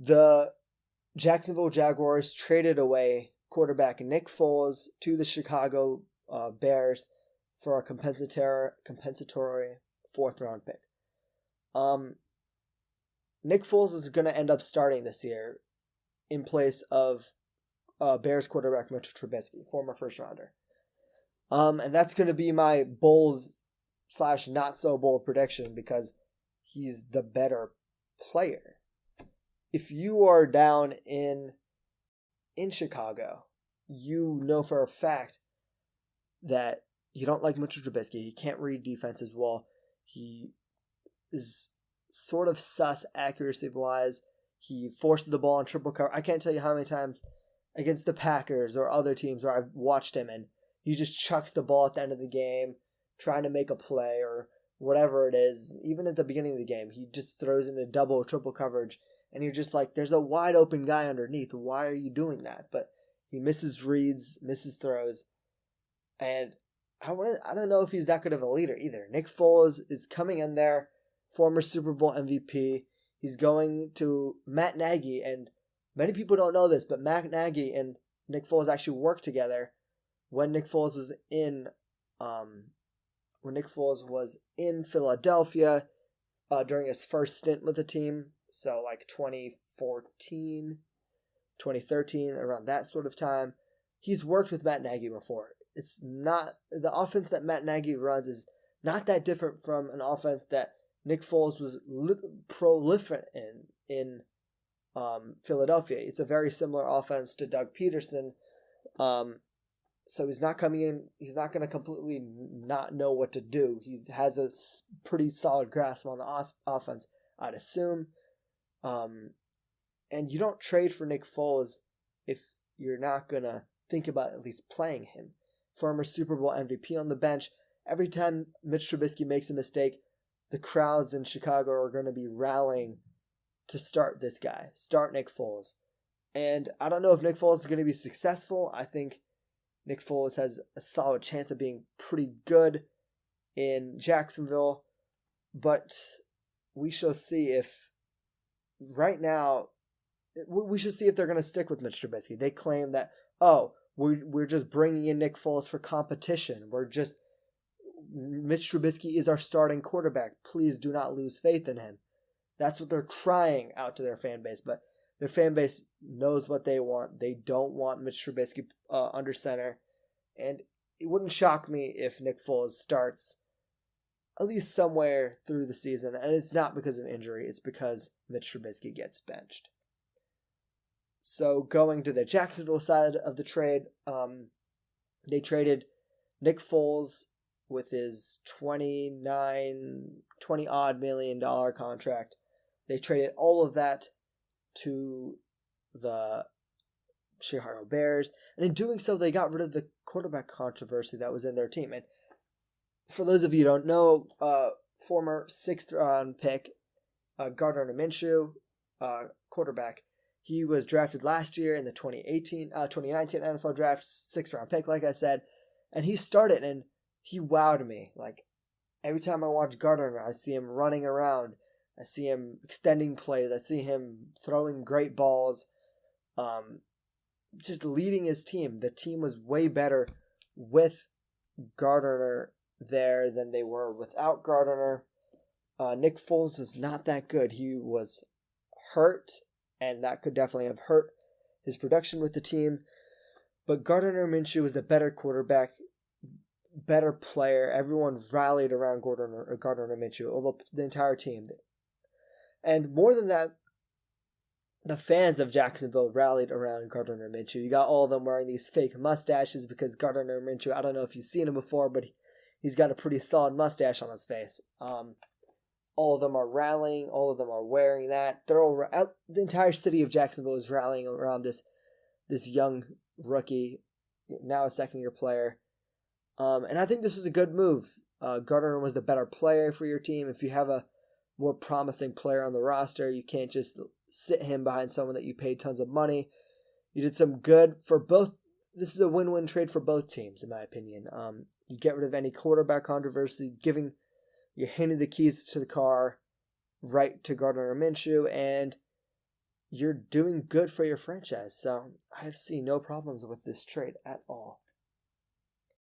The Jacksonville Jaguars traded away quarterback Nick Foles to the Chicago Bears for a compensatory fourth-round pick. Nick Foles is going to end up starting this year in place of Bears quarterback Mitch Trubisky, former first-rounder. And that's going to be my bold / not so bold prediction because he's the better player. If you are down in Chicago, you know for a fact that you don't like Mitchell Trubisky. He can't read defenses well. He is sort of sus accuracy-wise. He forces the ball in triple cover. I can't tell you how many times against the Packers or other teams where I've watched him and he just chucks the ball at the end of the game trying to make a play or whatever it is. Even at the beginning of the game, he just throws in a double or triple coverage. And you're just like, there's a wide open guy underneath. Why are you doing that? But he misses reads, misses throws. And I don't know if he's that good of a leader either. Nick Foles is coming in there, former Super Bowl MVP. He's going to Matt Nagy. And many people don't know this, but Matt Nagy and Nick Foles actually worked together when Nick Foles was in Philadelphia during his first stint with the team. So like 2014, 2013, around that sort of time. He's worked with Matt Nagy before. It's not, the offense that Matt Nagy runs is not that different from an offense that Nick Foles was prolific in Philadelphia. It's a very similar offense to Doug Peterson. So he's not coming in, he's not going to completely not know what to do. He has a pretty solid grasp on the offense, I'd assume. And you don't trade for Nick Foles if you're not going to think about at least playing him. Former Super Bowl MVP on the bench. Every time Mitch Trubisky makes a mistake, the crowds in Chicago are going to be rallying to start this guy, start Nick Foles. And I don't know if Nick Foles is going to be successful. I think Nick Foles has a solid chance of being pretty good in Jacksonville. But we shall see if right now, we should see if they're going to stick with Mitch Trubisky. They claim that, we're just bringing in Nick Foles for competition. Mitch Trubisky is our starting quarterback. Please do not lose faith in him. That's what they're crying out to their fan base. But their fan base knows what they want. They don't want Mitch Trubisky under center. And it wouldn't shock me if Nick Foles starts at least somewhere through the season. And it's not because of injury. It's because Mitch Trubisky gets benched. So going to the Jacksonville side of the trade, they traded Nick Foles with his $20 odd million contract. They traded all of that to the Chicago Bears. And in doing so, they got rid of the quarterback controversy that was in their team. And for those of you who don't know, former 6th round pick, Gardner Minshew, quarterback, he was drafted last year in the 2019 NFL draft, 6th round pick, like I said. And he started and he wowed me. Like every time I watch Gardner, I see him running around. I see him extending plays. I see him throwing great balls. Just leading his team. The team was way better with Gardner there than they were without Gardner. Nick Foles was not that good. He was hurt, and that could definitely have hurt his production with the team. But Gardner Minshew was the better quarterback, better player. Everyone rallied around Gardner Minshew, the entire team. And more than that, the fans of Jacksonville rallied around Gardner Minshew. You got all of them wearing these fake mustaches because Gardner Minshew, I don't know if you've seen him before, but he's got a pretty solid mustache on his face. All of them are rallying. All of them are wearing that. The entire city of Jacksonville is rallying around this young rookie, now a second-year player. And I think this is a good move. Gardner was the better player for your team. If you have a more promising player on the roster, you can't just sit him behind someone that you paid tons of money. You did some good for both. This is a win-win trade for both teams, in my opinion. You get rid of any quarterback controversy, you're handing the keys to the car right to Gardner Minshew, and you're doing good for your franchise. So I see no problems with this trade at all.